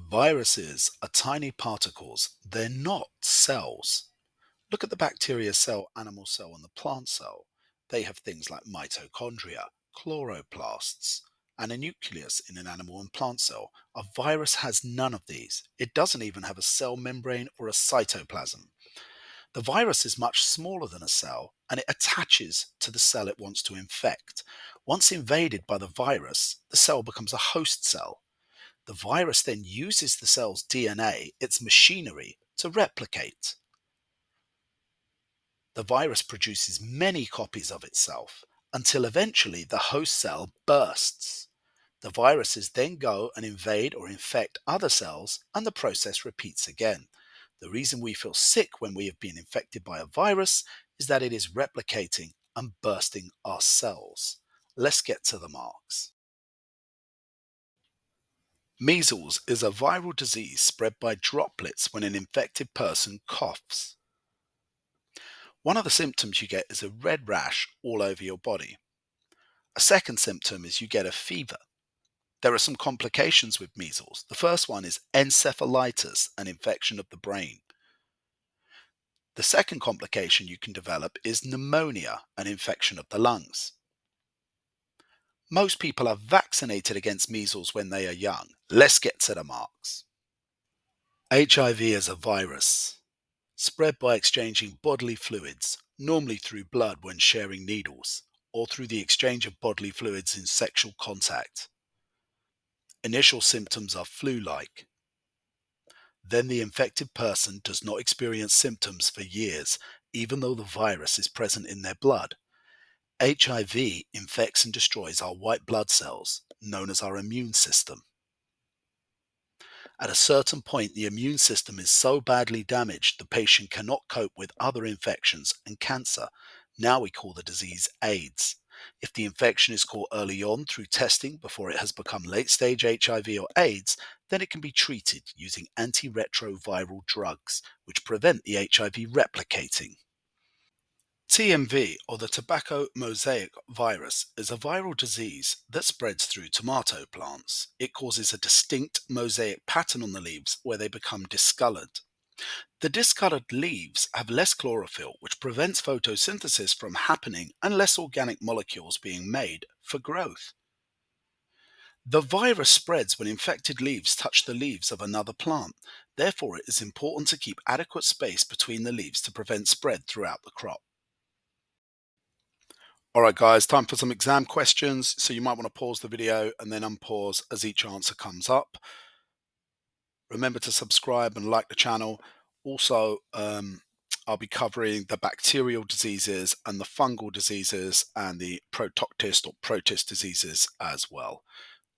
Viruses are tiny particles. They're not cells. Look at the bacteria cell, animal cell, and the plant cell. They have things like mitochondria, chloroplasts, and a nucleus in an animal and plant cell. A virus has none of these. It doesn't even have a cell membrane or a cytoplasm. The virus is much smaller than a cell and it attaches to the cell it wants to infect. Once invaded by the virus, the cell becomes a host cell. The virus then uses the cell's DNA, its machinery, to replicate. The virus produces many copies of itself until eventually the host cell bursts. The viruses then go and invade or infect other cells, and the process repeats again. The reason we feel sick when we have been infected by a virus is that it is replicating and bursting our cells. Let's get to the marks. Measles is a viral disease spread by droplets when an infected person coughs. One of the symptoms you get is a red rash all over your body. A second symptom is you get a fever. There are some complications with measles. The first one is encephalitis, an infection of the brain. The second complication you can develop is pneumonia, an infection of the lungs. Most people are vaccinated against measles when they are young. Let's get to the marks. HIV is a virus spread by exchanging bodily fluids, normally through blood when sharing needles, or through the exchange of bodily fluids in sexual contact. Initial symptoms are flu-like. Then the infected person does not experience symptoms for years, even though the virus is present in their blood. HIV infects and destroys our white blood cells, known as our immune system. At a certain point, the immune system is so badly damaged the patient cannot cope with other infections and cancer. Now we call the disease AIDS. If the infection is caught early on through testing before it has become late-stage HIV or AIDS, then it can be treated using antiretroviral drugs, which prevent the HIV replicating. TMV, or the tobacco mosaic virus, is a viral disease that spreads through tomato plants. It causes a distinct mosaic pattern on the leaves where they become discolored. The discolored leaves have less chlorophyll, which prevents photosynthesis from happening and less organic molecules being made for growth. The virus spreads when infected leaves touch the leaves of another plant. Therefore, it is important to keep adequate space between the leaves to prevent spread throughout the crop. Alright guys, time for some exam questions, so you might want to pause the video and then unpause as each answer comes up. Remember to subscribe and like the channel. Also, I'll be covering the bacterial diseases and the fungal diseases and the protoctist or protist diseases as well.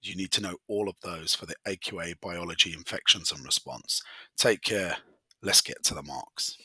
You need to know all of those for the AQA Biology Infections and Response. Take care. Let's get to the marks.